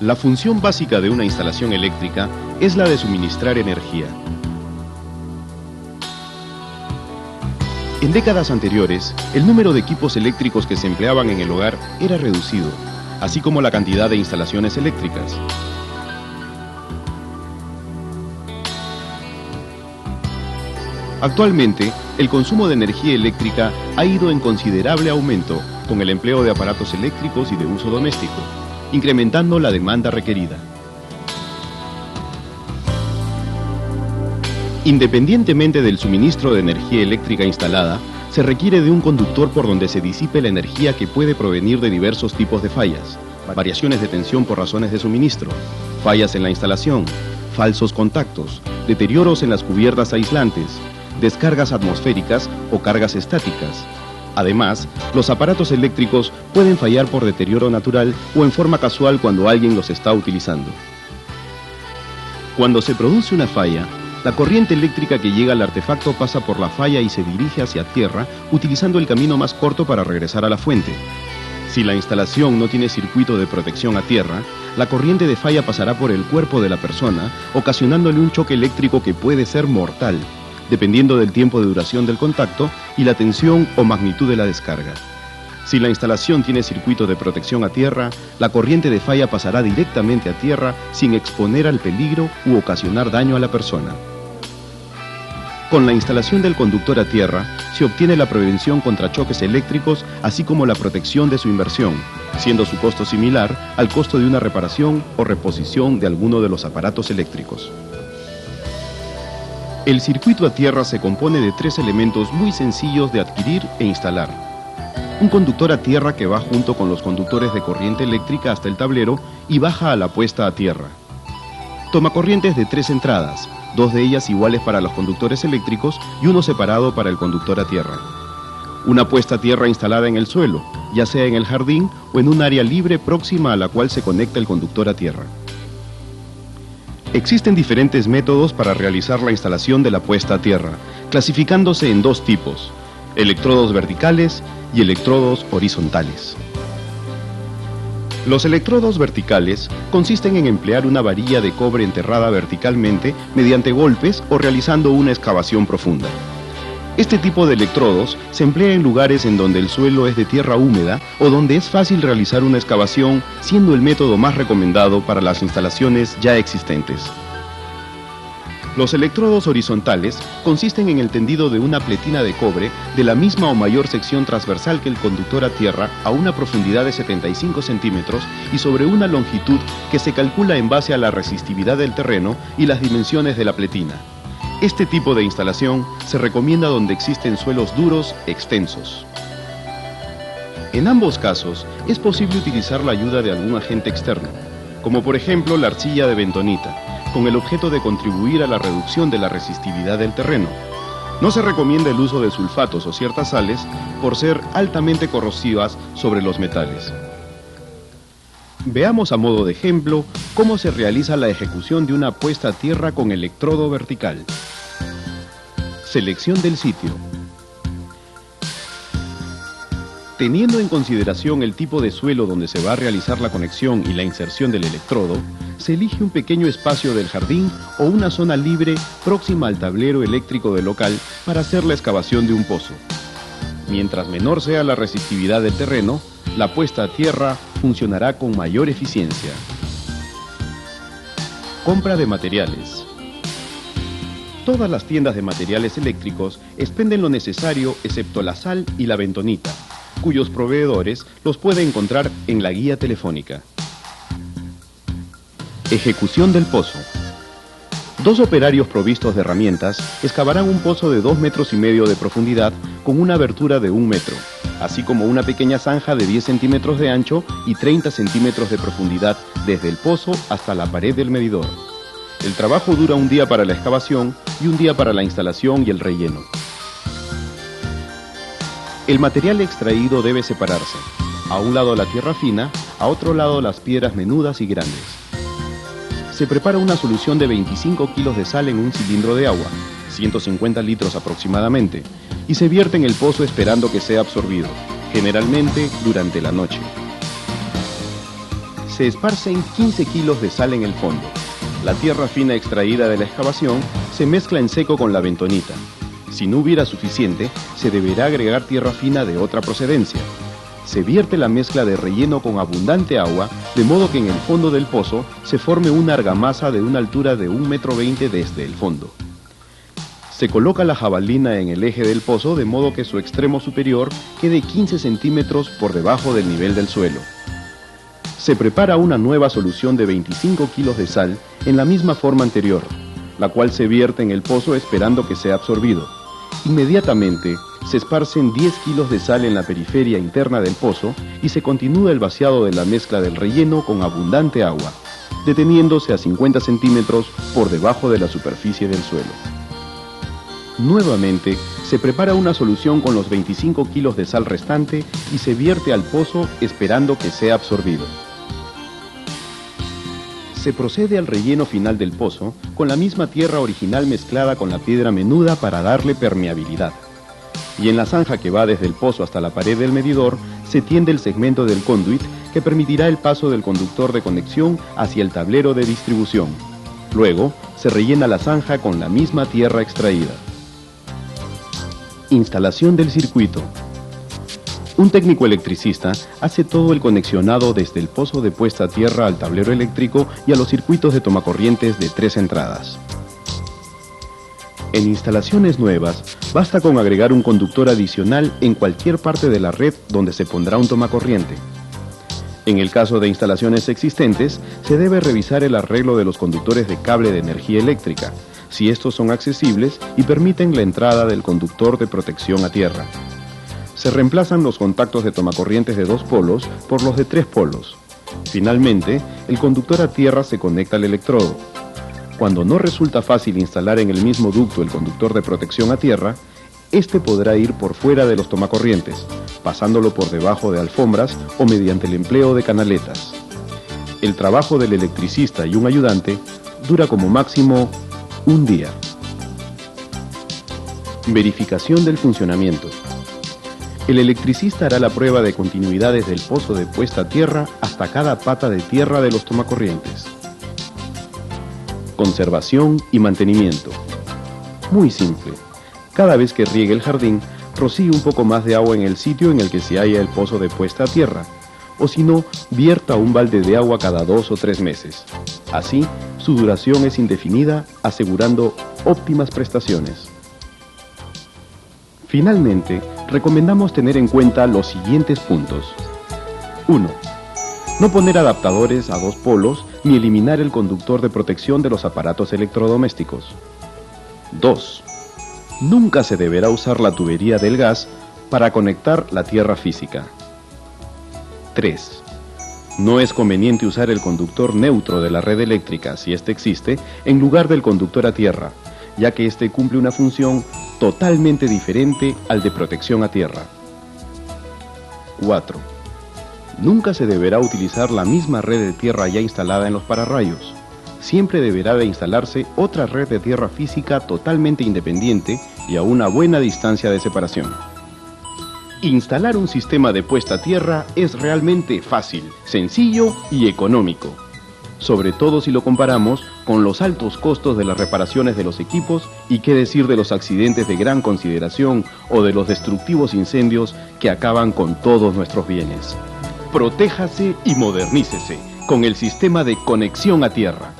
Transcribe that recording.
La función básica de una instalación eléctrica es la de suministrar energía. En décadas anteriores, el número de equipos eléctricos que se empleaban en el hogar era reducido, así como la cantidad de instalaciones eléctricas. Actualmente, el consumo de energía eléctrica ha ido en considerable aumento con el empleo de aparatos eléctricos y de uso doméstico, incrementando la demanda requerida. Independientemente del suministro de energía eléctrica instalada, se requiere de un conductor por donde se disipe la energía que puede provenir de diversos tipos de fallas, variaciones de tensión por razones de suministro, fallas en la instalación, falsos contactos, deterioros en las cubiertas aislantes, descargas atmosféricas o cargas estáticas. Además, los aparatos eléctricos pueden fallar por deterioro natural o en forma casual cuando alguien los está utilizando. Cuando se produce una falla, la corriente eléctrica que llega al artefacto pasa por la falla y se dirige hacia tierra utilizando el camino más corto para regresar a la fuente. Si la instalación no tiene circuito de protección a tierra, la corriente de falla pasará por el cuerpo de la persona, ocasionándole un choque eléctrico que puede ser mortal, dependiendo del tiempo de duración del contacto y la tensión o magnitud de la descarga. Si la instalación tiene circuito de protección a tierra, la corriente de falla pasará directamente a tierra sin exponer al peligro u ocasionar daño a la persona. Con la instalación del conductor a tierra, se obtiene la prevención contra choques eléctricos, así como la protección de su inversión, siendo su costo similar al costo de una reparación o reposición de alguno de los aparatos eléctricos. El circuito a tierra se compone de 3 elementos muy sencillos de adquirir e instalar. Un conductor a tierra que va junto con los conductores de corriente eléctrica hasta el tablero y baja a la puesta a tierra. Tomacorrientes de 3 entradas, 2 de ellas iguales para los conductores eléctricos y uno separado para el conductor a tierra. Una puesta a tierra instalada en el suelo, ya sea en el jardín o en un área libre próxima a la cual se conecta el conductor a tierra. Existen diferentes métodos para realizar la instalación de la puesta a tierra, clasificándose en 2 tipos: electrodos verticales y electrodos horizontales. Los electrodos verticales consisten en emplear una varilla de cobre enterrada verticalmente mediante golpes o realizando una excavación profunda. Este tipo de electrodos se emplea en lugares en donde el suelo es de tierra húmeda o donde es fácil realizar una excavación, siendo el método más recomendado para las instalaciones ya existentes. Los electrodos horizontales consisten en el tendido de una pletina de cobre de la misma o mayor sección transversal que el conductor a tierra a una profundidad de 75 centímetros y sobre una longitud que se calcula en base a la resistividad del terreno y las dimensiones de la pletina. Este tipo de instalación se recomienda donde existen suelos duros extensos. En ambos casos, es posible utilizar la ayuda de algún agente externo, como por ejemplo la arcilla de bentonita, con el objeto de contribuir a la reducción de la resistividad del terreno. No se recomienda el uso de sulfatos o ciertas sales por ser altamente corrosivas sobre los metales. Veamos a modo de ejemplo cómo se realiza la ejecución de una puesta a tierra con electrodo vertical. Selección del sitio. Teniendo en consideración el tipo de suelo donde se va a realizar la conexión y la inserción del electrodo, se elige un pequeño espacio del jardín o una zona libre próxima al tablero eléctrico del local para hacer la excavación de un pozo. Mientras menor sea la resistividad del terreno, la puesta a tierra funcionará con mayor eficiencia. Compra de materiales. Todas las tiendas de materiales eléctricos expenden lo necesario excepto la sal y la bentonita, cuyos proveedores los puede encontrar en la guía telefónica. Ejecución del pozo. 2 operarios provistos de herramientas excavarán un pozo de 2,5 metros de profundidad con una abertura de 1 metro, así como una pequeña zanja de 10 centímetros de ancho y 30 centímetros de profundidad desde el pozo hasta la pared del medidor. El trabajo dura un día para la excavación y un día para la instalación y el relleno. El material extraído debe separarse. A un lado la tierra fina, a otro lado las piedras menudas y grandes. Se prepara una solución de 25 kilos de sal en un cilindro de agua, 150 litros aproximadamente, y se vierte en el pozo esperando que sea absorbido, generalmente durante la noche. Se esparcen 15 kilos de sal en el fondo. La tierra fina extraída de la excavación se mezcla en seco con la bentonita. Si no hubiera suficiente, se deberá agregar tierra fina de otra procedencia. Se vierte la mezcla de relleno con abundante agua, de modo que en el fondo del pozo se forme una argamasa de una altura de 1,20 m desde el fondo. Se coloca la jabalina en el eje del pozo de modo que su extremo superior quede 15 centímetros por debajo del nivel del suelo. Se prepara una nueva solución de 25 kilos de sal en la misma forma anterior, la cual se vierte en el pozo esperando que sea absorbido. Inmediatamente se esparcen 10 kilos de sal en la periferia interna del pozo y se continúa el vaciado de la mezcla del relleno con abundante agua, deteniéndose a 50 centímetros por debajo de la superficie del suelo. Nuevamente, se prepara una solución con los 25 kilos de sal restante y se vierte al pozo esperando que sea absorbido. Se procede al relleno final del pozo con la misma tierra original mezclada con la piedra menuda para darle permeabilidad. Y en la zanja que va desde el pozo hasta la pared del medidor, se tiende el segmento del conduit que permitirá el paso del conductor de conexión hacia el tablero de distribución. Luego, se rellena la zanja con la misma tierra extraída. Instalación del circuito. Un técnico electricista hace todo el conexionado desde el pozo de puesta a tierra al tablero eléctrico y a los circuitos de tomacorrientes de 3 entradas. En instalaciones nuevas, basta con agregar un conductor adicional en cualquier parte de la red donde se pondrá un tomacorriente. En el caso de instalaciones existentes, se debe revisar el arreglo de los conductores de cable de energía eléctrica, si estos son accesibles y permiten la entrada del conductor de protección a tierra. Se reemplazan los contactos de tomacorrientes de 2 polos por los de 3 polos. Finalmente, el conductor a tierra se conecta al electrodo. Cuando no resulta fácil instalar en el mismo ducto el conductor de protección a tierra, este podrá ir por fuera de los tomacorrientes, pasándolo por debajo de alfombras o mediante el empleo de canaletas. El trabajo del electricista y un ayudante dura como máximo un día. Verificación del funcionamiento. El electricista hará la prueba de continuidad desde el pozo de puesta a tierra hasta cada pata de tierra de los tomacorrientes. Conservación y mantenimiento. Muy simple. Cada vez que riegue el jardín, rocíe un poco más de agua en el sitio en el que se halla el pozo de puesta a tierra, o si no, vierta un balde de agua cada 2 o 3 meses. Así, su duración es indefinida, asegurando óptimas prestaciones. Finalmente, recomendamos tener en cuenta los siguientes puntos. 1. No poner adaptadores a 2 polos ni eliminar el conductor de protección de los aparatos electrodomésticos. 2. Nunca se deberá usar la tubería del gas para conectar la tierra física. 3. No es conveniente usar el conductor neutro de la red eléctrica, si éste existe, en lugar del conductor a tierra, ya que éste cumple una función totalmente diferente al de protección a tierra. 4. Nunca se deberá utilizar la misma red de tierra ya instalada en los pararrayos. Siempre deberá de instalarse otra red de tierra física totalmente independiente y a una buena distancia de separación. Instalar un sistema de puesta a tierra es realmente fácil, sencillo y económico. Sobre todo si lo comparamos con los altos costos de las reparaciones de los equipos y qué decir de los accidentes de gran consideración o de los destructivos incendios que acaban con todos nuestros bienes. Protéjase y modernícese con el sistema de conexión a tierra.